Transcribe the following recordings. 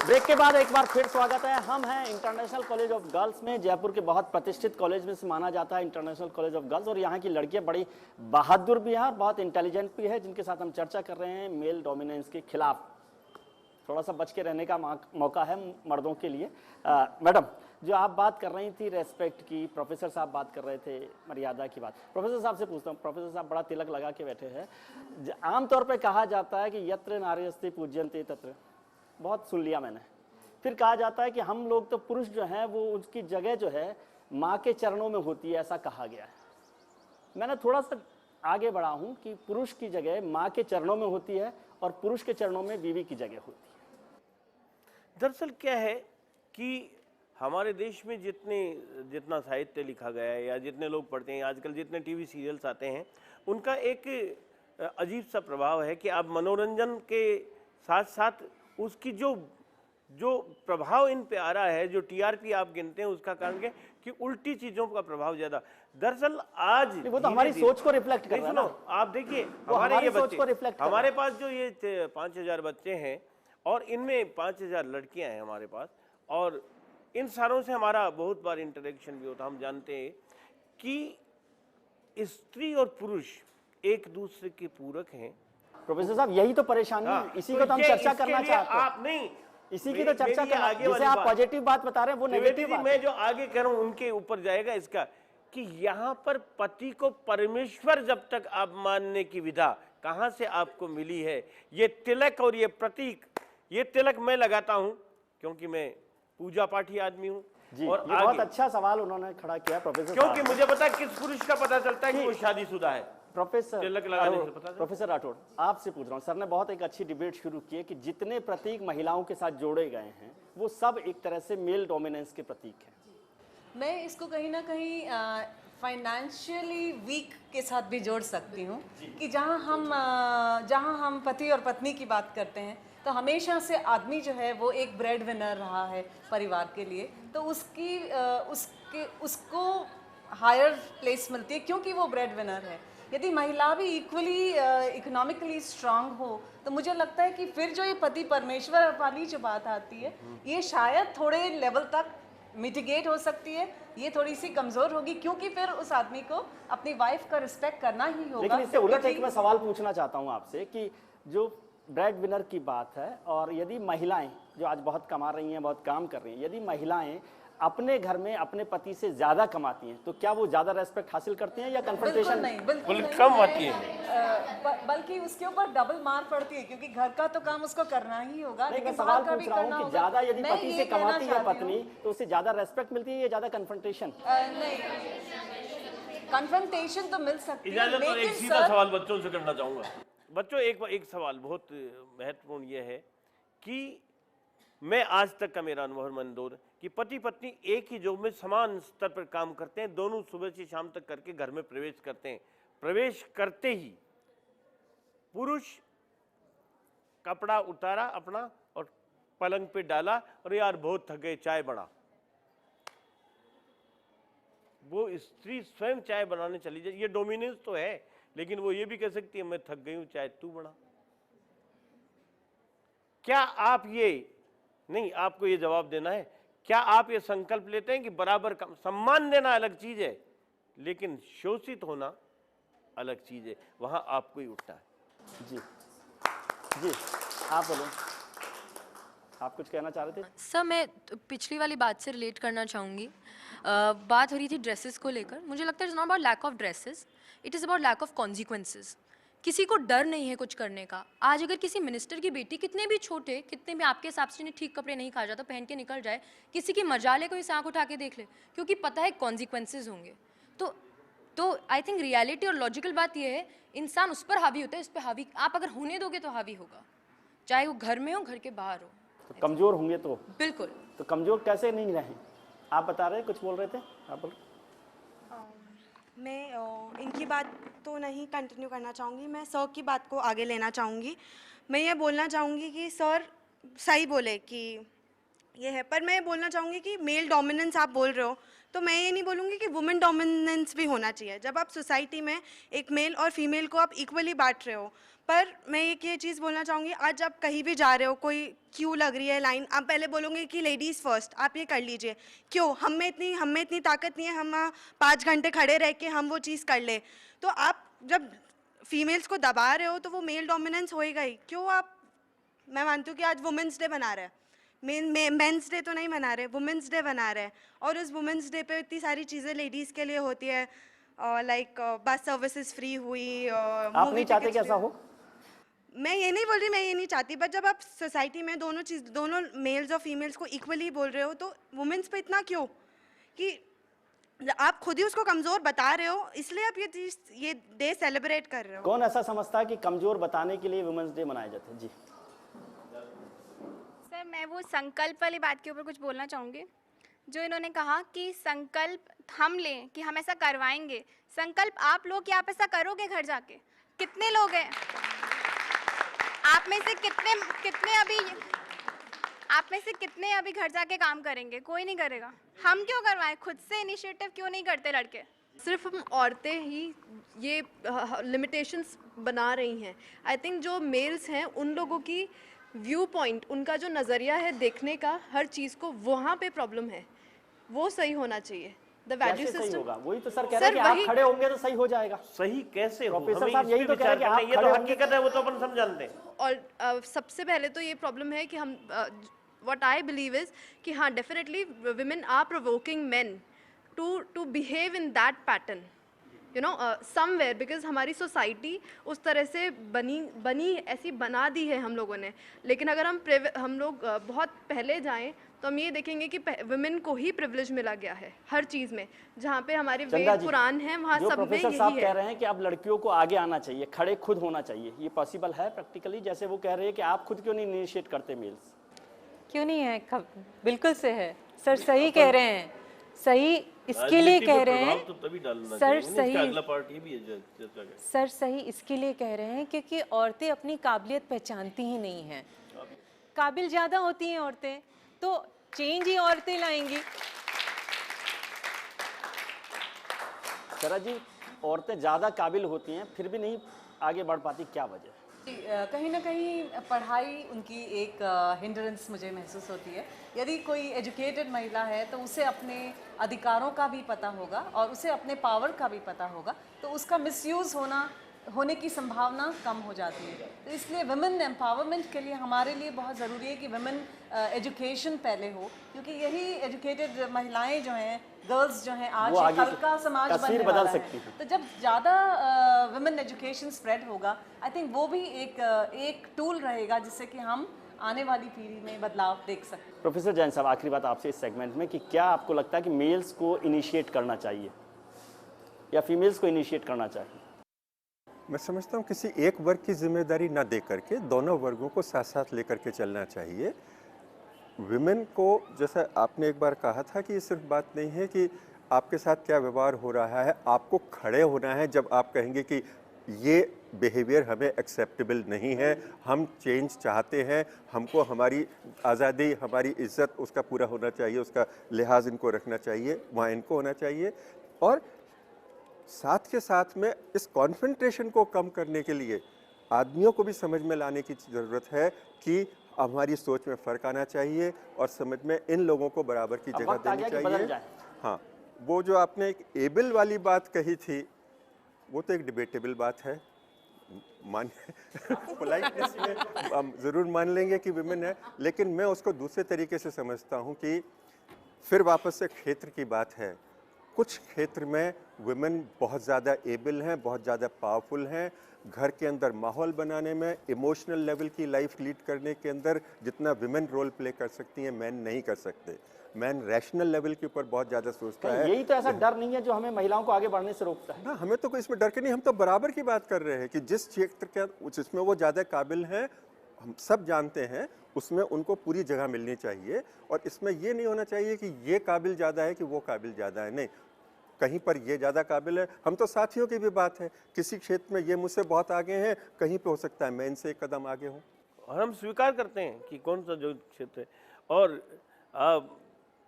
Break के बाद एक बार फिर स्वागत है। हम हैं इंटरनेशनल कॉलेज ऑफ गर्ल्स में, जयपुर के बहुत प्रतिष्ठित कॉलेज में से माना जाता है इंटरनेशनल कॉलेज ऑफ गर्ल्स। और यहाँ की लड़कियां बड़ी बहादुर भी हैं और बहुत इंटेलिजेंट भी है, जिनके साथ हम चर्चा कर रहे हैं मेल डोमिनेंस के खिलाफ। थोड़ा सा बच के रहने का मौका है मर्दों के लिए। मैडम, जो आप बात कर रही थी रेस्पेक्ट की, प्रोफेसर साहब बात कर रहे थे मर्यादा की बात। प्रोफेसर साहब से पूछता हूँ, प्रोफेसर साहब बड़ा तिलक लगा के बैठे हैं। आमतौर पर कहा जाता है कि यत्र नार्यस्ते पूज्यन्ते तत्र, बहुत सुन लिया मैंने। फिर कहा जाता है कि हम लोग तो पुरुष जो हैं वो उसकी जगह जो है माँ के चरणों में होती है, ऐसा कहा गया है। मैंने थोड़ा सा आगे बढ़ा हूँ कि पुरुष की जगह माँ के चरणों में होती है और पुरुष के चरणों में बीवी की जगह होती है। दरअसल क्या है कि हमारे देश में जितना साहित्य लिखा गया है या जितने लोग पढ़ते हैं, आजकल जितने टीवी सीरियल्स आते हैं, उनका एक अजीब सा प्रभाव है कि आप मनोरंजन के साथ साथ उसकी जो प्रभाव इन पे आ रहा है, जो टीआरपी आप गिनते हैं, उसका कारण क्या कि उल्टी चीजों का प्रभाव ज्यादा। दरअसल आज वो तो हमारी सोच को रिफ्लेक्ट कर रहा है ना। आप देखिए हमारे सोच को रिफ्लेक्ट, हमारे पास जो ये 5000 बच्चे हैं और इनमें 5000 लड़कियां हैं हमारे पास, और इन सारों से हमारा बहुत बार इंटरेक्शन भी होता। हम जानते हैं कि स्त्री और पुरुष एक दूसरे के पूरक हैं। प्रोफेसर साहब, यही तो परेशानी है, इसी को तो हम चर्चा करना चाहते हैं। आप नहीं, इसी की तो चर्चा करना, जैसे आप पॉजिटिव बात बता रहे हैं वो नेगेटिव बात। मैं जो आगे कह रहा हूं उनके ऊपर जाएगा इसका, कि यहाँ पर पति को परमेश्वर जब तक आप मानने की विधा कहां से आपको मिली है। ये तिलक और ये प्रतीक, ये तिलक मैं लगाता हूं क्योंकि मैं पूजा पाठी आदमी हूं। और ये बहुत अच्छा सवाल उन्होंने खड़ा किया प्रोफेसर, क्योंकि मुझे पता है किस पुरुष का पता चलता है कि वो शादीशुदा है। प्रोफेसर राठौड़, आपसे पूछ रहा हूँ, सर ने बहुत एक अच्छी डिबेट शुरू की है कि जितने प्रतीक महिलाओं के साथ जोड़े गए हैं वो सब एक तरह से मेल डोमिनेंस के प्रतीक हैं। मैं इसको कहीं ना कहीं फाइनेंशियली वीक के साथ भी जोड़ सकती हूँ कि जहाँ हम पति और पत्नी की बात करते हैं तो हमेशा से आदमी जो है वो एक ब्रेड विनर रहा है परिवार के लिए, तो उसको हायर प्लेस मिलती है क्योंकि वो ब्रेड विनर है। यदि महिला भी इक्वली इकोनॉमिकली स्ट्रांग हो तो मुझे लगता है कि फिर जो ये पति परमेश्वर वाली जो बात आती है ये शायद थोड़े लेवल तक मिटिगेट हो सकती है, ये थोड़ी सी कमजोर होगी, क्योंकि फिर उस आदमी को अपनी वाइफ का रिस्पेक्ट करना ही होगा। लेकिन इससे उलट एक मैं सवाल पूछना चाहता हूँ आपसे कि जो ब्रेड विनर की बात है, और यदि महिलाएं जो आज बहुत कमा रही हैं, बहुत काम कर रही हैं, यदि महिलाएं अपने घर में अपने पति से ज्यादा कमाती हैं तो क्या वो ज्यादा रेस्पेक्ट हासिल करती हैं या कन्फ्रंटेशन? बिल्कुल कम आती है, बल्कि उसके ऊपर डबल मार पड़ती है, क्योंकि घर का तो काम उसको करना ही होगा। लेकिन सवाल पूछ रहा हूँ कि ज्यादा यदि पति से कमाती है पत्नी तो उससे ज्यादा रेस्पेक्ट मिलती है या ज्यादा कन्फ्रंटेशन? नहीं, कन्फ्रंटेशन तो मिल सकती है। लेकिन एक सीधा सवाल बच्चों से करना चाहूंगा। बच्चों, एक सवाल बहुत महत्वपूर्ण ये है कि मैं आज तक का मेरा अनुभव मंदोर कि पति पत्नी एक ही जॉब में समान स्तर पर काम करते हैं, दोनों सुबह से शाम तक करके घर में प्रवेश करते हैं। प्रवेश करते ही पुरुष कपड़ा उतारा अपना और पलंग पे डाला और यार बहुत थक गए, चाय बना। वो स्त्री स्वयं चाय बनाने चली जाए, ये डोमिनेंस तो है, लेकिन वो ये भी कह सकती है मैं थक गई हूं, चाय तू बना। क्या आप ये नहीं, आपको ये जवाब देना है, क्या आप ये संकल्प लेते हैं कि बराबर का सम्मान देना अलग चीज है लेकिन शोषित होना अलग चीज है, वहां आपको ही उठना है। जी जी, आप बोलो, आप कुछ कहना चाह रहे थे? सर, मैं पिछली वाली बात से रिलेट करना चाहूँगी। बात हो रही थी ड्रेसेस को लेकर। मुझे लगता है it's not about lack of dresses, it is about lack of consequences. किसी को डर नहीं है कुछ करने का। आज अगर किसी मिनिस्टर की बेटी कितने भी छोटे, कितने भी आपके हिसाब से ठीक कपड़े नहीं खा जाता, पहन के निकल जाए, किसी की मजाले को इस आँख उठा के देख ले, क्योंकि पता है कॉन्सिक्वेंसेज होंगे। तो आई थिंक रियलिटी और लॉजिकल बात यह है, इंसान उस पर हावी होता है, इस पर हावी आप अगर होने दोगे तो हावी होगा, चाहे वो घर में हो घर के बाहर हो। तो कमजोर होंगे तो बिल्कुल। तो कमजोर कैसे नहीं रहे? आप बता रहे, कुछ बोल रहे थे आप? बोल। मैं इनकी बात तो नहीं कंटिन्यू करना चाहूँगी, मैं सर की बात को आगे लेना चाहूँगी। मैं ये बोलना चाहूँगी कि सर सही बोले कि ये है, पर मैं बोलना चाहूँगी कि मेल डोमिनेंस आप बोल रहे हो तो मैं ये नहीं बोलूँगी कि वुमेन डोमिनेंस भी होना चाहिए। जब आप सोसाइटी में एक मेल और फीमेल को आप इक्वली बांट रहे हो, पर मैं एक ये चीज़ बोलना चाहूँगी, आज आप कहीं भी जा रहे हो, कोई क्यू लग रही है लाइन, आप पहले बोलोगे कि लेडीज़ फर्स्ट, आप ये कर लीजिए। क्यों? हम में इतनी ताकत नहीं है हम 5 घंटे खड़े रह के हम वो चीज़ कर ले। तो आप जब फीमेल्स को दबा रहे हो तो वो मेल डोमिनेंस होएगा ही। क्यों आप, मैं मानती हूँ कि आज वुमेंस डे बना रहे हैं, मेंस डे तो नहीं मना रहे, वुमेंस डे बना रहे हैं, और उस वुमेंस डे पे इतनी सारी चीज़ें लेडीज़ के लिए होती है, लाइक बस सर्विसेज फ्री हुई, आप नहीं चाहते कि ऐसा हो? मैं ये नहीं बोल रही, मैं ये नहीं चाहती, बट जब आप सोसाइटी में दोनों मेल्स और फीमेल्स को इक्वली बोल रहे हो तो वुमेन्स पे इतना क्यों, कि आप खुद ही उसको कमज़ोर बता रहे हो, इसलिए आप ये डे सेलिब्रेट कर रहे हो। कौन ऐसा समझता है कि कमजोर बताने के लिए वुमेन्स डे मनाए जाते हैं? जी सर, मैं वो संकल्प वाली बात के ऊपर कुछ बोलना चाहूँगी, जो इन्होंने कहा कि संकल्प हम लें कि हम ऐसा करवाएंगे। संकल्प आप लो कि आप ऐसा करोगे घर जाके? कितने लोग हैं आप में से कितने अभी घर जाके काम करेंगे? कोई नहीं करेगा। हम क्यों करवाएं? खुद से इनिशिएटिव क्यों नहीं करते लड़के? सिर्फ हम औरतें ही ये लिमिटेशंस बना रही हैं। आई थिंक जो मेल्स हैं उन लोगों की व्यू पॉइंट, उनका जो नज़रिया है देखने का हर चीज़ को, वहाँ पे प्रॉब्लम है, वो सही होना चाहिए। द वैल्यू कैसे सही सिस्टम, होगा? वही तो सर कह रहे हैं कि आप खड़े होंगे तो सही हो जाएगा। सही कैसे हो? प्रोफेसर हमें साहब इस यही पे तो कह रहे हैं कि विचार आप करना है। ये खड़े तो होंगे। हकीकत है, वो तो अपन सब जानते हैं। और सबसे पहले तो ये प्रॉब्लम है कि हम व्हाट आई बिलीव इज़ कि हाँ, definitely women are provoking men to behave in that pattern, you know, somewhere, because हमारी सोसाइटी उस तरह से बनी ऐसी बना दी है हम लोगों ने। लेकिन अगर हम लोग बहुत पहले जाएं तो हम ये देखेंगे कि वुमेन को ही प्रिविलेज मिला गया है हर चीज़ में। जहाँ पे हमारे चंदा वेद जी, पुराण हैं वहाँ जो सब में प्रोफेसर साहब यही कह है। रहे हैं कि अब लड़कियों को आगे आना चाहिए, खड़े खुद होना चाहिए, ये पॉसिबल है प्रैक्टिकली? जैसे वो कह रहे हैं कि आप खुद क्यों नहीं इनिशिएट करते मेल्स? क्यों नहीं है? बिल्कुल से है सर, सही कह रहे हैं, सही इसके लिए कह रहे हैं तो तभी डालना सर, चाहिए। सही अगला पार्ट ये भी है चर्चा का। सर, सही इसके लिए कह रहे हैं क्योंकि औरतें अपनी काबिलियत पहचानती ही नहीं हैं। काबिल ज़्यादा होती हैं औरतें तो चेंज ही औरतें लाएंगी। शरद जी, औरतें ज़्यादा काबिल होती हैं फिर भी नहीं आगे बढ़ पाती, क्या वजह? कहीं ना कहीं पढ़ाई उनकी एक हिंड्रेंस मुझे महसूस होती है। यदि कोई एजुकेटेड महिला है तो उसे अपने अधिकारों का भी पता होगा और उसे अपने पावर का भी पता होगा, तो उसका मिसयूज़ होने की संभावना कम हो जाती है। तो इसलिए वुमेन एम्पावरमेंट के लिए हमारे लिए बहुत ज़रूरी है कि वुमेन एजुकेशन पहले हो, क्योंकि यही एजुकेटेड महिलाएं जो हैं, गर्ल्स जो हैं, आज वो आगे कल का समाज तस्वीर बनने बदल वाला सकती है। हैं। तो जब ज़्यादा वुमेन एजुकेशन स्प्रेड होगा, आई थिंक वो भी एक टूल रहेगा जिससे कि हम आने वाली पीढ़ी में बदलाव देख सकते। प्रोफेसर जैन साहब, आखिरी बात आपसे इस सेगमेंट में कि क्या आपको लगता है कि मेल्स को इनिशिएट करना चाहिए या फीमेल्स को इनिशिएट करना चाहिए? मैं समझता हूँ किसी एक वर्ग की जिम्मेदारी ना दे करके दोनों वर्गों को साथ साथ लेकर के चलना चाहिए। विमेन को, जैसा आपने एक बार कहा था कि ये सिर्फ बात नहीं है कि आपके साथ क्या व्यवहार हो रहा है, आपको खड़े होना है जब आप कहेंगे कि ये बिहेवियर हमें एक्सेप्टेबल नहीं है, हम चेंज चाहते हैं, हमको हमारी आज़ादी, हमारी इज्जत, उसका पूरा होना चाहिए, उसका लिहाज इनको रखना चाहिए, वहाँ इनको होना चाहिए। और साथ के साथ में इस कॉन्सेंट्रेशन को कम करने के लिए आदमियों को भी समझ में लाने की ज़रूरत है कि हमारी सोच में फ़र्क आना चाहिए और समझ में इन लोगों को बराबर की जगह देनी चाहिए। हाँ, वो जो आपने एक एबल वाली बात कही थी, वो तो एक डिबेटेबल बात है, मान पोलाइटनेस में हम ज़रूर मान लेंगे कि विमेन है, लेकिन मैं उसको दूसरे तरीके से समझता हूँ कि फिर वापस से क्षेत्र की बात है। कुछ क्षेत्र में वुमेन बहुत ज़्यादा एबल हैं, बहुत ज़्यादा पावरफुल हैं, घर के अंदर माहौल बनाने में, इमोशनल लेवल की लाइफ लीड करने के अंदर जितना विमेन रोल प्ले कर सकती हैं, मैन नहीं कर सकते। मैन रैशनल लेवल के ऊपर बहुत ज़्यादा सोचता है। यही तो ऐसा डर नहीं है जो हमें महिलाओं को आगे बढ़ने से रोकता है। ना, हमें तो कोई इसमें डर के नहीं, हम तो बराबर की बात कर रहे हैं कि जिस क्षेत्र के जिसमें वो ज़्यादा काबिल हैं, हम सब जानते हैं, उसमें उनको पूरी जगह मिलनी चाहिए। और इसमें ये नहीं होना चाहिए कि ये काबिल ज़्यादा है कि वो काबिल ज़्यादा है, नहीं, कहीं पर ये ज़्यादा काबिल है। हम तो साथियों की भी बात है, किसी क्षेत्र में ये मुझसे बहुत आगे हैं, कहीं पे हो सकता है मैं इनसे एक कदम आगे हूँ। और हम स्वीकार करते हैं कि कौन सा जो क्षेत्र है। और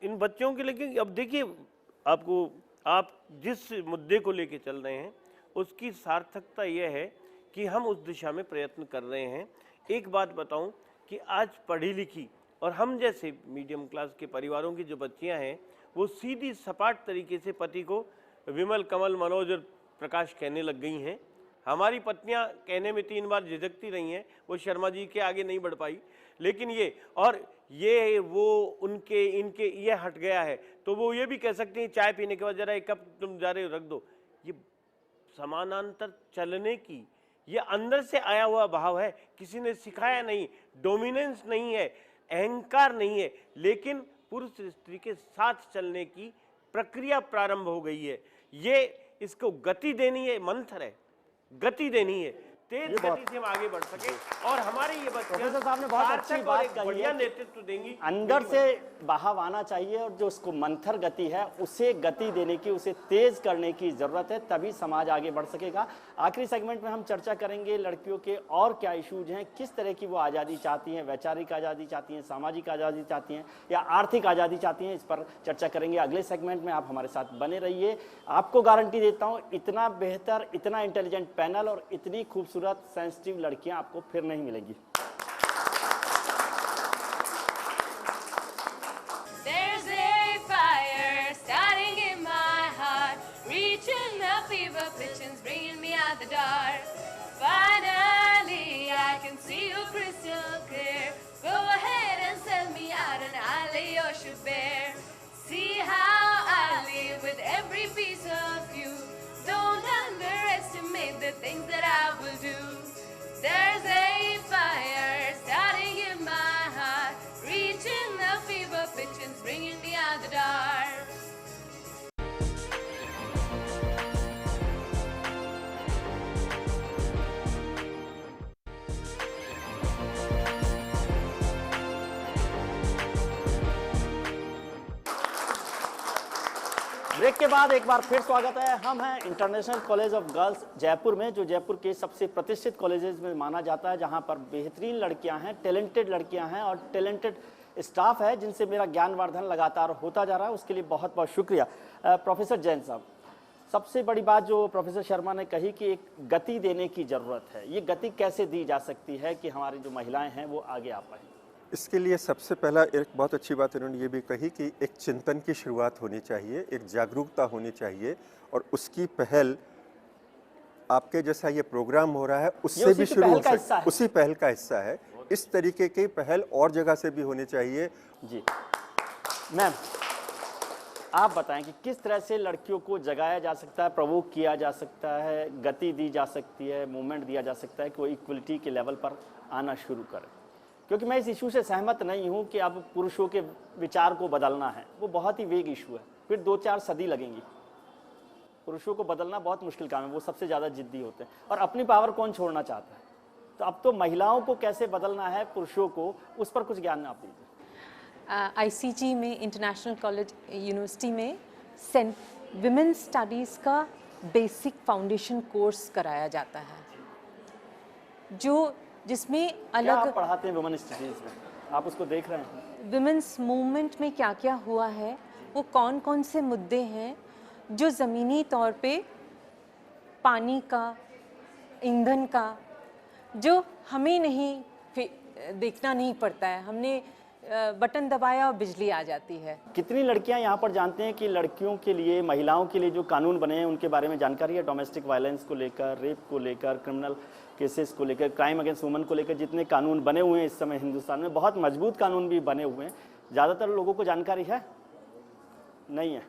इन बच्चों के लिए, अब देखिए आप जिस मुद्दे को लेके चल रहे हैं उसकी सार्थकता यह है कि हम उस दिशा में प्रयत्न कर रहे हैं। एक बात बताऊं कि आज पढ़ी लिखी और हम जैसे मीडियम क्लास के परिवारों की जो बच्चियां हैं वो सीधी सपाट तरीके से पति को विमल, कमल, मनोज और प्रकाश कहने लग गई हैं। हमारी पत्नियां कहने में 3 बार झिझकती रही हैं, वो शर्मा जी के आगे नहीं बढ़ पाई, लेकिन ये वो उनके इनके ये हट गया है तो वो ये भी कह सकते हैं चाय पीने के बाद जरा एक कप तुम जा रहे हो रख दो। ये समानांतर चलने की ये अंदर से आया हुआ भाव है, किसी ने सिखाया नहीं, डोमिनेंस नहीं है, अहंकार नहीं है, लेकिन पुरुष स्त्री के साथ चलने की प्रक्रिया प्रारंभ हो गई है। ये इसको गति देनी है, मंत्र है, गति देनी है, तेज गति से हम आगे बढ़ सके और हमारे ये बच्चे प्रोफेसर साहब ने बहुत अच्छी बात कही बढ़िया है, नेतृत्व देंगी। अंदर से बहाव आना चाहिए और जो उसको मंथर गति है उसे गति देने की, उसे तेज करने की जरूरत है, तभी समाज आगे बढ़ सकेगा। आखिरी सेगमेंट में हम चर्चा करेंगे लड़कियों के और क्या इश्यूज हैं, किस तरह की वो आज़ादी चाहती हैं, वैचारिक आज़ादी चाहती हैं, सामाजिक आज़ादी चाहती हैं या आर्थिक आज़ादी चाहती हैं, इस पर चर्चा करेंगे अगले सेगमेंट में। आप हमारे साथ बने रहिए। आपको गारंटी देता हूँ इतना बेहतर, इतना इंटेलिजेंट पैनल और इतनी खूबसूरत सेंसिटिव लड़कियां आपको फिर नहीं मिलेंगी। There's a fire starting in my heart, reaching the fever pitch and bringing me out the dark. Finally, I can see you crystal clear. Go ahead and sell me out and I'll lay your ship bare. See how I live with every piece of you. Don't underestimate the things that I will do. There's a fire starting in my heart, reaching the fever pitch and bringing me out the dark. Break के बाद एक बार फिर स्वागत है। हम हैं international college of girls Jaipur में, जो जयपुर के सबसे प्रतिष्ठित कॉलेजेस में माना जाता है, जहां पर बेहतरीन लड़कियां हैं, टैलेंटेड लड़कियां हैं और टैलेंटेड स्टाफ है, जिनसे मेरा ज्ञानवर्धन लगातार होता जा रहा है। उसके लिए बहुत बहुत शुक्रिया। प्रोफेसर जैन साहब, सबसे बड़ी बात जो प्रोफेसर शर्मा ने कही कि एक गति देने की ज़रूरत है, ये गति कैसे दी जा सकती है कि हमारी जो महिलाएँ हैं वो आगे आ पाएँ? इसके लिए सबसे पहला एक बहुत अच्छी बात इन्होंने ये भी कही कि एक चिंतन की शुरुआत होनी चाहिए, एक जागरूकता होनी चाहिए और उसकी पहल आपके जैसा ये प्रोग्राम हो रहा है उससे भी शुरू हो सकती है, उसी पहल का हिस्सा है। इस तरीके की पहल और जगह से भी होनी चाहिए। जी मैम, आप बताएं कि किस तरह से लड़कियों को जगाया जा सकता है, प्रोवोक किया जा सकता है, गति दी जा सकती है, मूवमेंट दिया जा सकता है कि वो इक्वलिटी के लेवल पर आना शुरू करें। क्योंकि मैं इस इशू से सहमत नहीं हूं कि अब पुरुषों के विचार को बदलना है, वो बहुत ही वेग इशू है, फिर 2-4 सदी लगेंगी। पुरुषों को बदलना बहुत मुश्किल काम है, वो सबसे ज़्यादा जिद्दी होते हैं और अपनी पावर कौन छोड़ना चाहता है। तो अब तो महिलाओं को कैसे बदलना है, पुरुषों को, उस पर कुछ ज्ञान आप दीजिए। ICG में, इंटरनेशनल कॉलेज यूनिवर्सिटी में विमेंस स्टडीज़ का बेसिक फाउंडेशन कोर्स कराया जाता है, जिसमें अलग आप पढ़ाते हैं वुमेन स्टडीज़ में, आप उसको देख रहे हैं? विमेंस मूवमेंट में क्या क्या हुआ है, वो कौन कौन से मुद्दे हैं जो ज़मीनी तौर पे पानी का, ईंधन का, जो हमें नहीं देखना नहीं पड़ता है, हमने बटन दबाया और बिजली आ जाती है। कितनी लड़कियां यहाँ पर जानते हैं कि लड़कियों के लिए, महिलाओं के लिए जो कानून बने हैं उनके बारे में जानकारी है? डोमेस्टिक वायलेंस को लेकर, रेप को लेकर, क्रिमिनल केसेस को लेकर, क्राइम अगेंस्ट वुमेन को लेकर जितने कानून बने हुए हैं इस समय हिंदुस्तान में, बहुत मजबूत कानून भी बने हुए हैं, ज़्यादातर लोगों को जानकारी है? नहीं है।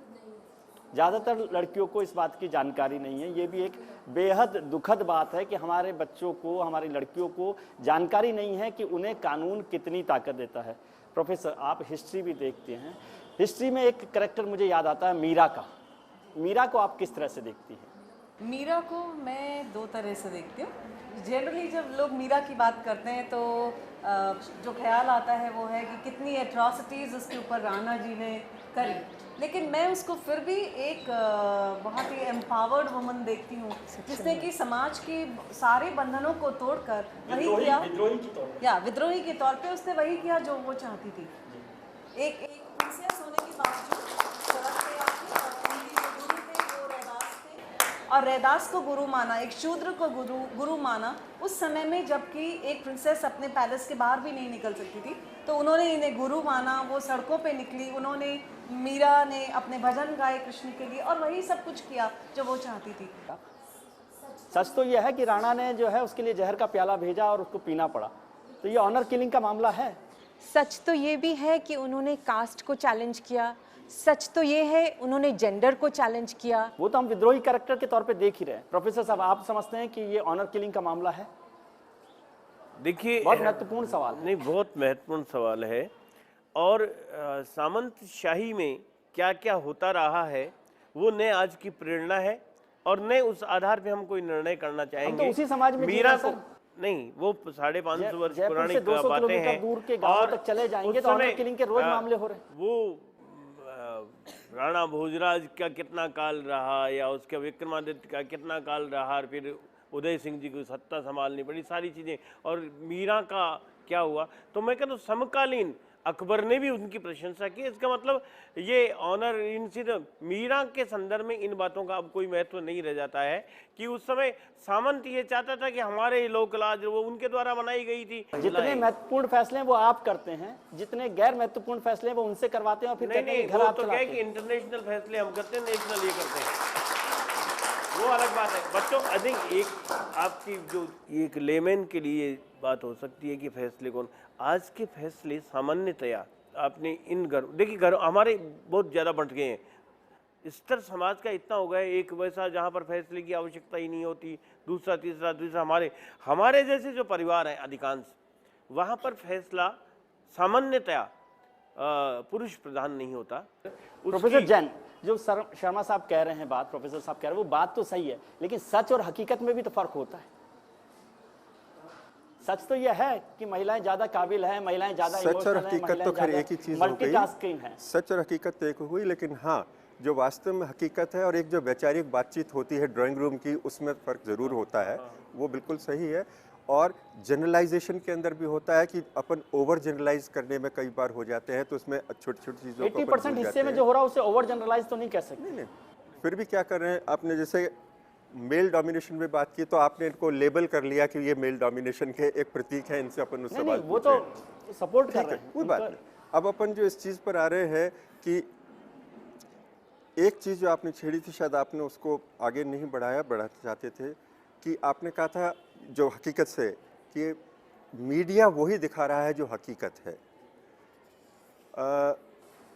ज़्यादातर लड़कियों को इस बात की जानकारी नहीं है। ये भी एक बेहद दुखद बात है कि हमारे बच्चों को, हमारी लड़कियों को जानकारी नहीं है कि उन्हें कानून कितनी ताकत देता है। प्रोफेसर, आप हिस्ट्री भी देखते हैं, हिस्ट्री में एक कैरेक्टर मुझे याद आता है मीरा का। मीरा को आप किस तरह से देखती हैं? मीरा को मैं 2 तरह से देखती हूँ। जनरली जब लोग मीरा की बात करते हैं तो जो ख्याल आता है वो है कि कितनी एट्रॉसिटीज़ उसके ऊपर राणा जी ने करी, लेकिन मैं उसको फिर भी एक बहुत ही एम्पावर्ड वुमन देखती हूँ, जिसने कि समाज के सारे बंधनों को तोड़कर वही किया, विद्रोही के तौर पे उसने वही किया जो वो चाहती थी। एक प्रिंसेस होने के बावजूद और रैदास को गुरु माना, एक शूद्र को गुरु माना उस समय में, जबकि एक प्रिंसेस अपने पैलेस के बाहर भी नहीं निकल सकती थी, तो उन्होंने इन्हें गुरु माना। वो सड़कों पे निकली, उन्होंने, मीरा ने अपने भजन गाए कृष्ण के लिए और वही सब कुछ किया जो वो चाहती थी। सच तो यह है कि राणा ने जो है उसके लिए जहर का प्याला भेजा और उसको पीना पड़ा, तो ये ऑनर किलिंग का मामला है। सच तो ये भी है कि उन्होंने कास्ट को चैलेंज किया, सच तो ये है उन्होंने जेंडर को चैलेंज किया। वो तो हम विद्रोही कैरेक्टर के तौर पे देख ही रहे हैं। प्रोफेसर साहब, आप समझते हैं कि ये ऑनर किलिंग का मामला है? देखिए, बहुत महत्वपूर्ण सवाल है। नहीं, बहुत महत्वपूर्ण सवाल है। और सामंत शाही में क्या क्या होता रहा है वो न आज की प्रेरणा है और न उस आधार पे हम कोई निर्णय करना चाहेंगे। तो उसी समाज में मीरा जीना, को नहीं, वो 550 वर्ष जयपुर पुरानी से 200 बातें किलोमीटर हैं। दूर के गांव तक चले जाएंगे उस तो ऑनर समय, किलिंग के रोज मामले हो रहे हैं। वो राणा भोजराज का कितना काल रहा या उसके विक्रमादित्य का कितना काल रहा, और फिर उदय सिंह जी को सत्ता संभालनी पड़ी, सारी चीज़ें, और मीरा का क्या हुआ। तो मैं कहता हूँ समकालीन अकबर ने भी उनकी प्रशंसा की। इसका मतलब ये ऑनर इंसिडेंट मीरा के संदर्भ में इन बातों का अब कोई महत्व नहीं रह जाता है कि उस समय सामंत ये चाहता था कि हमारे लोक लाज वो उनके द्वारा बनाई गई थी। जितने महत्वपूर्ण फैसले हैं वो आप करते हैं, जितने गैर महत्वपूर्ण फैसले हैं वो उनसे करवाते हैं और फिर नहीं कहते हैं नहीं, कि घर वो आप तो क्या है चलाते कि हैं। इंटरनेशनल फैसले हम करते हैं, नेशनल ये करते हैं, वो अलग बात है। बच्चों, आई थिंक एक आपकी जो एक लेमैन के लिए बात हो सकती है कि फैसले कौन, आज के फैसले सामान्यतया आपने इन घर, देखिए घर हमारे बहुत ज़्यादा बंट गए हैं। स्तर समाज का इतना हो गया है, एक वैसा जहाँ पर फैसले की आवश्यकता ही नहीं होती, दूसरा तीसरा हमारे जैसे जो परिवार हैं अधिकांश, वहाँ पर फैसला सामान्यतया पुरुष प्रधान नहीं होता। प्रोफेसर जैन, जो शर्मा साहब कह रहे हैं बात, प्रोफेसर साहब कह रहे हैं वो बात तो सही है, लेकिन सच और हकीकत में भी तो फर्क होता है। सच तो यह है कि महिलाएं ज्यादा काबिल हैं, महिलाएं ज्यादा सच और हकीकत तो खैर एक ही चीज हो गई, मल्टीटास्किंग है। सच और हकीकत एक हुई, लेकिन हाँ, जो वास्तव में हकीकत है और एक जो वैचारिक बातचीत होती है ड्राइंग रूम की, उसमें फ़र्क ज़रूर होता है, वो बिल्कुल सही है। और जनरलाइजेशन के अंदर भी होता है कि अपन ओवर जनरलाइज करने में कई बार हो जाते हैं, तो उसमें छोटी छोटी चीज़ों को 80% हिस्से में जो हो रहा है उसे ओवर जनरलाइज तो नहीं कह सकते। नहीं, फिर भी क्या कर रहे हैं, आपने जैसे मेल डोमिनेशन में बात की तो आपने इनको लेबल कर लिया कि ये मेल डोमिनेशन के एक प्रतीक है, इनसे अपन उससे नहीं, वो तो सपोर्ट कर रहे हैं, कोई बात नहीं। अब अपन जो इस चीज़ पर आ रहे हैं कि एक चीज़ जो आपने छेड़ी थी, शायद आपने उसको आगे नहीं बढ़ाना चाहते थे, कि आपने कहा था जो हकीकत से कि मीडिया वही दिखा रहा है जो हकीकत है।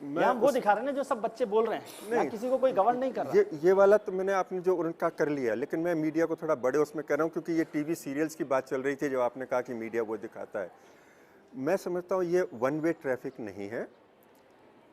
मैं वो दिखा रहे हैं जो सब बच्चे बोल रहे हैं, नहीं किसी को कोई गवर्न नहीं कर रहा। ये वाला तो मैंने आपने जो उनका कर लिया, लेकिन मैं मीडिया को थोड़ा बड़े उसमें कर रहा हूँ, क्योंकि ये टीवी सीरियल्स की बात चल रही थी, जो आपने कहा कि मीडिया वो दिखाता है। मैं समझता हूँ ये वन वे ट्रैफिक नहीं है।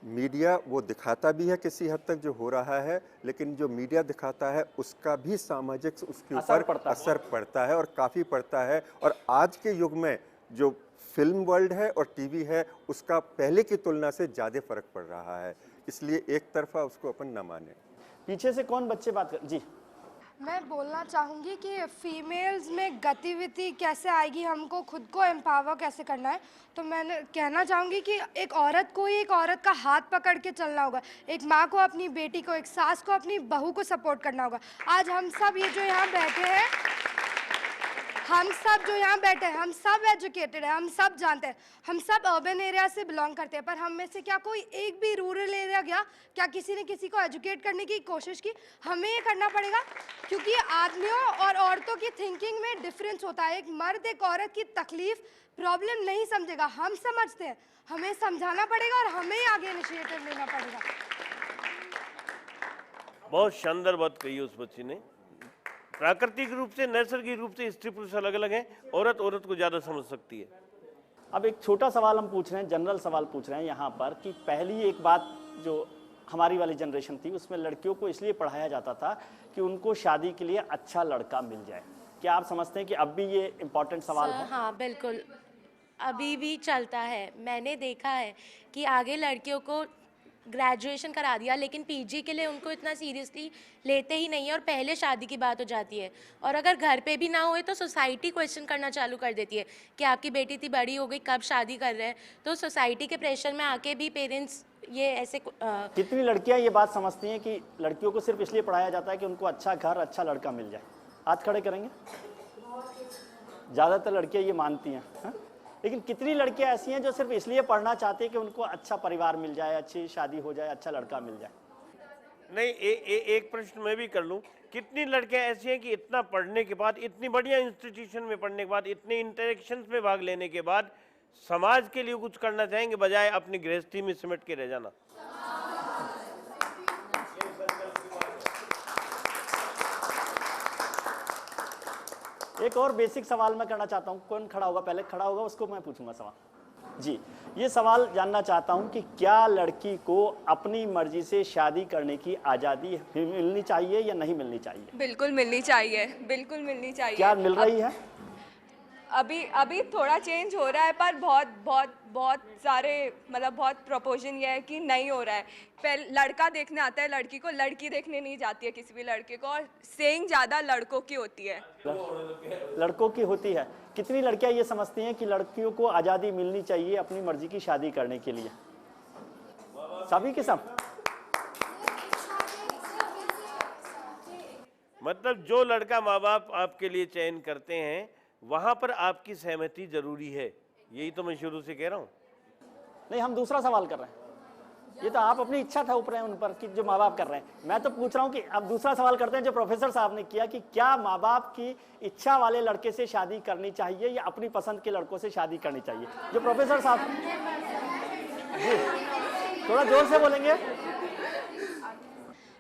मीडिया वो दिखाता भी है किसी हद तक जो हो रहा है, लेकिन जो मीडिया दिखाता है उसका भी सामाजिक उसके ऊपर असर पड़ता है और काफ़ी पड़ता है। और आज के युग में जो फिल्म वर्ल्ड है और टीवी है, उसका पहले की तुलना से ज़्यादा फर्क पड़ रहा है, इसलिए एक तरफा उसको अपन न माने। पीछे से कौन बच्चे बात कर, जी मैं बोलना चाहूँगी कि फीमेल्स में गतिविधि कैसे आएगी, हमको खुद को एम्पावर कैसे करना है। तो मैं कहना चाहूँगी कि एक औरत को ही एक औरत का हाथ पकड़ के चलना होगा, एक माँ को अपनी बेटी को, एक सास को अपनी बहू को सपोर्ट करना होगा। आज हम सब ये जो यहाँ बैठे हैं, हम सब जो यहाँ बैठे हैं, हम सब एजुकेटेड हैं, हम सब जानते हैं, हम सब अर्बन एरिया से बिलोंग करते हैं, पर हम में से क्या कोई एक भी रूरल एरिया गया? क्या किसी ने किसी को एजुकेट करने की कोशिश की? हमें ये करना पड़ेगा, क्योंकि आदमियों और औरतों की थिंकिंग में डिफरेंस होता है। एक मर्द एक औरत की तकलीफ, प्रॉब्लम नहीं समझेगा, हम समझते हैं, हमें समझाना पड़ेगा और हमें आगे इनिशिएटिव लेना पड़ेगा। बहुत शानदार बात कही उस बच्ची ने। प्राकृतिक रूप से, नैसर्गिक रूप से स्त्री पुरुष अलग अलग हैं, औरत को ज़्यादा समझ सकती है। अब एक छोटा सवाल हम पूछ रहे हैं, जनरल सवाल पूछ रहे हैं यहाँ पर कि पहली एक बात जो हमारी वाली जनरेशन थी, उसमें लड़कियों को इसलिए पढ़ाया जाता था कि उनको शादी के लिए अच्छा लड़का मिल जाए। क्या आप समझते हैं कि अब भी ये इम्पोर्टेंट सवाल है? हाँ बिल्कुल, अभी भी चलता है। मैंने देखा है कि आगे लड़कियों को ग्रेजुएशन करा दिया, लेकिन पीजी के लिए उनको इतना सीरियसली लेते ही नहीं है और पहले शादी की बात हो जाती है। और अगर घर पे भी ना हुए तो सोसाइटी क्वेश्चन करना चालू कर देती है कि आपकी बेटी इतनी बड़ी हो गई, कब शादी कर रहे हैं। तो सोसाइटी के प्रेशर में आके भी पेरेंट्स ये ऐसे कितनी लड़कियां ये बात समझती हैं कि लड़कियों को सिर्फ इसलिए पढ़ाया जाता है कि उनको अच्छा घर, अच्छा लड़का मिल जाए? हाथ खड़े करेंगे। ज़्यादातर लड़कियां ये मानती हैं, हाँ? लेकिन कितनी लड़कियां ऐसी हैं जो सिर्फ इसलिए पढ़ना चाहती हैं कि उनको अच्छा परिवार मिल जाए, अच्छी शादी हो जाए, अच्छा लड़का मिल जाए? नहीं, एक प्रश्न मैं भी कर लूं, कितनी लड़कियां ऐसी हैं कि इतना पढ़ने के बाद, इतनी बढ़िया इंस्टीट्यूशन में पढ़ने के बाद, इतने इंटरेक्शंस में भाग लेने के बाद समाज के लिए कुछ करना चाहेंगे बजाय अपनी गृहस्थी में सिमट के रह जाना? एक और बेसिक सवाल मैं करना चाहता हूँ। कौन खड़ा होगा, पहले खड़ा होगा उसको मैं पूछूंगा सवाल। जी, ये सवाल जानना चाहता हूँ कि क्या लड़की को अपनी मर्जी से शादी करने की आज़ादी मिलनी चाहिए या नहीं मिलनी चाहिए? बिल्कुल मिलनी चाहिए, बिल्कुल मिलनी चाहिए। क्या मिल रही है? अभी थोड़ा चेंज हो रहा है, पर बहुत सारे मतलब बहुत प्रोपोर्शन ये है कि नहीं हो रहा है। पहले लड़का देखने आता है लड़की को, लड़की देखने नहीं जाती है किसी भी लड़के को, और सेइंग ज़्यादा लड़कों की होती है। लड़कों की होती है। कितनी लड़कियां ये समझती हैं कि लड़कियों को आज़ादी मिलनी चाहिए अपनी मर्जी की शादी करने के लिए? सभी के सब? मतलब जो लड़का माँ बाप आपके लिए चयन करते हैं वहां पर आपकी सहमति जरूरी है, यही तो मैं शुरू से कह रहा हूं। नहीं, हम दूसरा सवाल कर रहे हैं। ये तो आप अपनी इच्छा था ऊपर उन पर कि जो माँ बाप कर रहे हैं। मैं तो पूछ रहा हूँ कि अब दूसरा सवाल करते हैं जो प्रोफेसर साहब ने किया कि क्या माँ बाप की इच्छा वाले लड़के से शादी करनी चाहिए या अपनी पसंद के लड़कों से शादी करनी चाहिए? जो प्रोफेसर साहब, जी थोड़ा जोर से बोलेंगे।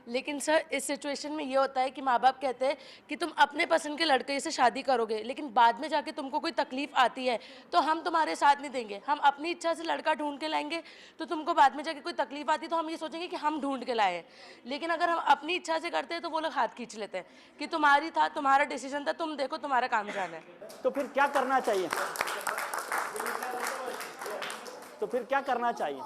लेकिन सर इस सिचुएशन में ये होता है कि माँ बाप कहते हैं कि तुम अपने पसंद के लड़के से शादी करोगे, लेकिन बाद में जाके तुमको कोई तकलीफ आती है तो हम तुम्हारे साथ नहीं देंगे, हम अपनी इच्छा से लड़का ढूंढ के लाएंगे, तो तुमको बाद में जाके कोई तकलीफ आती है तो हम ये सोचेंगे कि हम ढूंढ के लाए हैं। लेकिन अगर हम अपनी इच्छा से करते हैं तो वो लोग हाथ खींच लेते हैं कि तुम्हारी था, तुम्हारा डिसीजन था, तुम देखो तुम्हारा काम जाना है। तो फिर क्या करना चाहिए? तो फिर क्या करना चाहिए?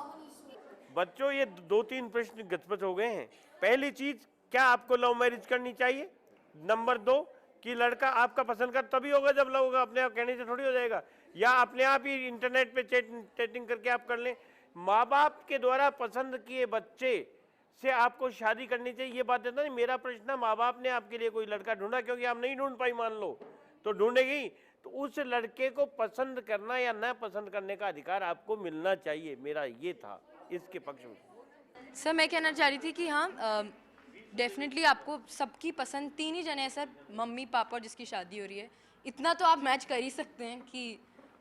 बच्चों, ये 2-3 प्रश्न गजबज हो गए हैं। पहली चीज, क्या आपको लव मैरिज करनी चाहिए? नंबर 2, कि लड़का आपका पसंद का तभी होगा जब लव होगा, अपने आप कहने से थोड़ी हो जाएगा, या अपने आप ही इंटरनेट पे चैटिंग करके आप कर लें। माँ बाप के द्वारा पसंद किए बच्चे से आपको शादी करनी चाहिए, ये बात है ना। मेरा प्रश्न, माँ बाप ने आपके लिए कोई लड़का ढूंढा, क्योंकि आप नहीं ढूंढ पाई मान लो, तो ढूंढेगी, तो उस लड़के को पसंद करना या न पसंद करने का अधिकार आपको मिलना चाहिए। मेरा ये था इसके पक्ष में। सर मैं कहना चाह रही थी कि हाँ डेफिनेटली आपको सबकी पसंद 3 ही जने हैं सर, मम्मी पापा और जिसकी शादी हो रही है, इतना तो आप मैच कर ही सकते हैं कि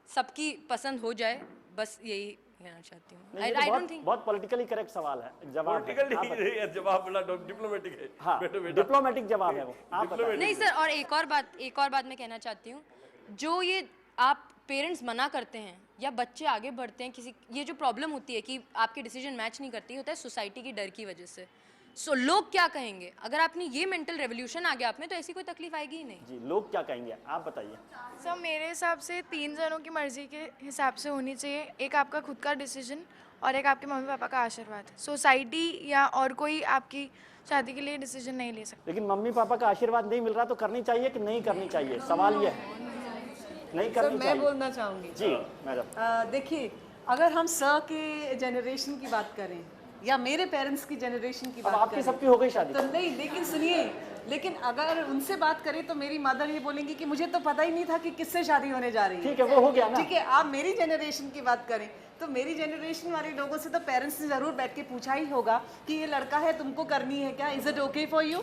सबकी पसंद हो जाए, बस यही कहना चाहती हूँ। आई डोंट थिंक बहुत पॉलिटिकली करेक्ट सवाल है, जवाब पॉलिटिकल जवाब बड़ा डिप्लोमेटिक है। हाँ, डिप्लोमेटिक जवाब है वो, आप बताइए। नहीं सर, और एक और बात मैं कहना चाहती हूँ, जो ये आप पेरेंट्स मना करते हैं या बच्चे आगे बढ़ते हैं किसी, ये जो प्रॉब्लम होती है कि आपके डिसीजन मैच नहीं करती, होता है सोसाइटी की डर की वजह से। सो लोग क्या कहेंगे, अगर आपने ये मेंटल रेवोल्यूशन आ गया आप में, तो ऐसी कोई तकलीफ आएगी ही नहीं। जी, लोग क्या कहेंगे, आप बताइए। सर मेरे हिसाब से 3 जनों की मर्जी के हिसाब से होनी चाहिए, एक आपका खुद का डिसीजन और एक आपके मम्मी पापा का आशीर्वाद। सोसाइटी या और कोई आपकी शादी के लिए डिसीजन नहीं ले सकता। लेकिन मम्मी पापा का आशीर्वाद नहीं मिल रहा तो करनी चाहिए कि नहीं करनी चाहिए? सवाल ये है, नहीं करनी चाहिए। मैं बोलना चाहूँगी। जी मैडम। देखिए, अगर हम के जनरेशन की बात करें या मेरे पेरेंट्स की जनरेशन की बात करें, आपकी सबकी हो गई शादी तो नहीं, लेकिन सुनिए, लेकिन अगर उनसे बात करें तो मेरी मदर ये बोलेंगी कि मुझे तो पता ही नहीं था कि किससे शादी होने जा रही है। ठीक है, वो हो गया ना। ठीक है, आप मेरी जनरेशन की बात करें तो मेरी जनरेशन वाले लोगों से तो पेरेंट्स ने जरूर बैठ के पूछा ही होगा कि ये लड़का है, तुमको करनी है क्या, is it okay for you?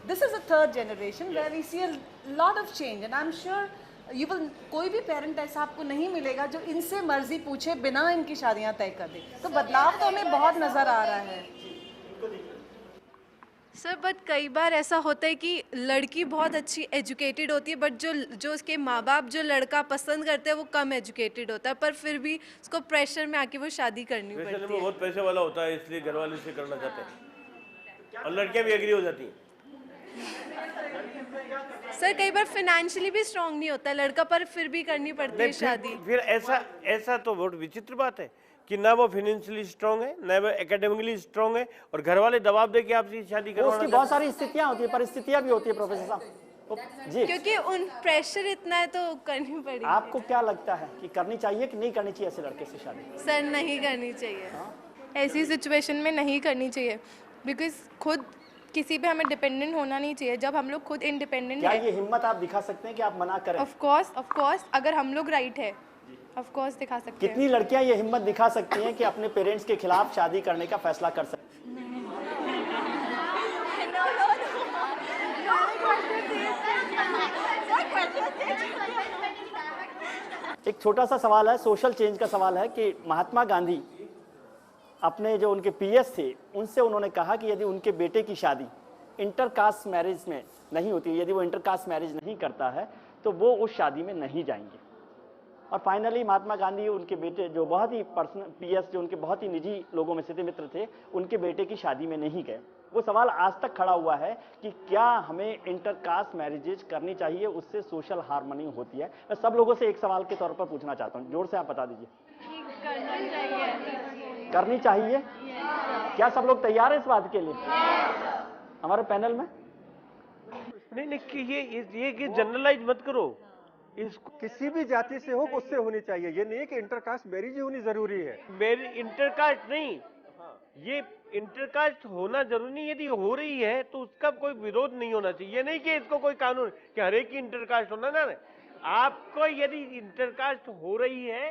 This is a third generation where we see a lot of change and I am sure you will, कोई भी पेरेंट ऐसा आपको नहीं मिलेगा जो इनसे मर्जी पूछे बिना इनकी शादियां तय कर दे। तो बदलाव तो हमें बहुत नजर आ रहा है। सर बट कई बार ऐसा होता है कि लड़की बहुत अच्छी एजुकेटेड होती है, बट जो उसके माँ बाप जो लड़का पसंद करते हैं वो कम एजुकेटेड होता है, पर फिर भी उसको प्रेशर में आके वो शादी करनी पड़ती है। वो बहुत पैसे वाला होता है, इसलिए घर वाले से करना चाहते हैं और लड़कियां भी एग्री हो जाती हैं। सर कई बार फाइनेंशियली भी स्ट्रांग नहीं होता लड़का, पर फिर भी करनी पड़ती है शादी। फिर ऐसा तो बहुत विचित्र बात है कि ना वो फाइनेंशियली स्ट्रांग है, ना वो एकेडमिकली स्ट्रांग है, और घर वाले दबाव दे के आपसे शादी करवाना। उसकी बहुत सारी स्थितियां होती है, परिस्थितियां भी होती है प्रोफेसर साहब जी, क्योंकि उन प्रेशर इतना है तो करनी पड़ेगी। आपको क्या लगता है कि करनी चाहिए कि नहीं करनी चाहिए ऐसे लड़के से शादी? सर नहीं करनी चाहिए। ऐसी सिचुएशन में नहीं करनी चाहिए, बिकॉज खुद किसी पे हमें डिपेंडेंट होना नहीं चाहिए। जब हम लोग खुद इंडिपेंडेंट क्या है, ये हिम्मत आप दिखा सकते हैं कि आप मना करें? ऑफ कोर्स अगर हम लोग राइट है, ऑफ कोर्स दिखा सकते हैं। कितनी लड़कियां ये हिम्मत दिखा सकती हैं कि अपने पेरेंट्स के खिलाफ शादी करने का फैसला कर सकती एक छोटा सा सवाल है, सोशल चेंज का सवाल है कि महात्मा गांधी अपने जो उनके पीएस थे उनसे उन्होंने कहा कि यदि उनके बेटे की शादी इंटरकास्ट मैरिज में नहीं होती, यदि वो इंटरकास्ट मैरिज नहीं करता है तो वो उस शादी में नहीं जाएंगे। और फाइनली महात्मा गांधी उनके बेटे जो बहुत ही पर्सनल पीएस जो उनके बहुत ही निजी लोगों में से थे, मित्र थे, उनके बेटे की शादी में नहीं गए। वो सवाल आज तक खड़ा हुआ है कि क्या हमें इंटरकास्ट मैरिजेज करनी चाहिए, उससे सोशल हार्मनी होती है। मैं सब लोगों से एक सवाल के तौर पर पूछना चाहता हूँ, जोर से आप बता दीजिए। करनी चाहिए। क्या सब लोग तैयार है इस बात के लिए? हमारे पैनल में नहीं कि ये जनरलाइज मत करो, इसको किसी भी जाति से हो उससे होनी चाहिए। ये नहीं कि इंटरकास्ट मैरिज ही होनी जरूरी है। मेरी इंटरकास्ट नहीं, ये इंटरकास्ट होना जरूरी नहीं। यदि हो रही है तो उसका कोई विरोध नहीं होना चाहिए। ये नहीं कि इसको कोई कानून कि हर एक की इंटरकास्ट होना ना। आपको यदि इंटरकास्ट हो रही है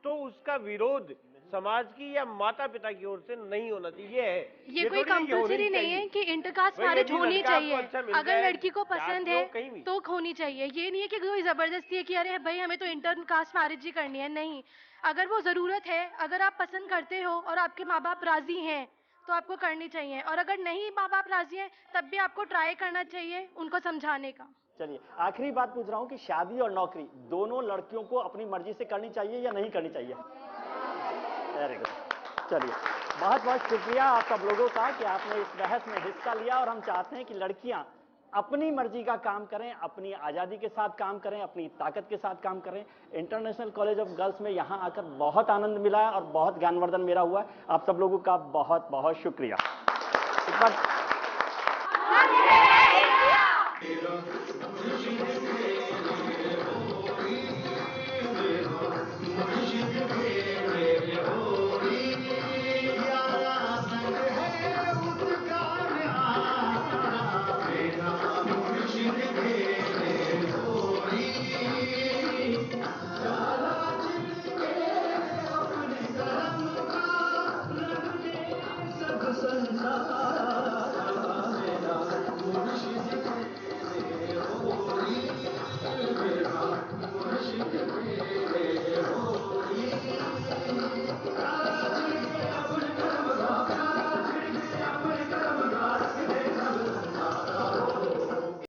तो उसका विरोध समाज की या माता पिता की ओर से नहीं होना चाहिए। ये कोई कंपल्सरी नहीं है कि इंटरकास्ट मैरिज होनी चाहिए। अगर लड़की को पसंद है तो होनी चाहिए। ये नहीं है कि कोई जबरदस्ती है कि अरे भाई हमें तो इंटरकास्ट मैरिज ही करनी है। नहीं, अगर वो जरूरत है, अगर आप पसंद करते हो और आपके माँ बाप राजी हैं तो आपको करनी चाहिए। और अगर नहीं माँ बाप राजी हैं तब भी आपको ट्राई करना चाहिए उनको समझाने का। चलिए, आखिरी बात पूछ रहा हूँ कि शादी और नौकरी दोनों लड़कियों को अपनी मर्जी से करनी चाहिए या नहीं करनी चाहिए? Very good. चलिए, बहुत बहुत शुक्रिया आप सब लोगों का कि आपने इस बहस में हिस्सा लिया। और हम चाहते हैं कि लड़कियां अपनी मर्जी का काम करें, अपनी आज़ादी के साथ काम करें, अपनी ताकत के साथ काम करें। इंटरनेशनल कॉलेज ऑफ गर्ल्स में यहाँ आकर बहुत आनंद मिला है और बहुत ज्ञानवर्धन मेरा हुआ है। आप सब लोगों का बहुत बहुत शुक्रिया। एक बार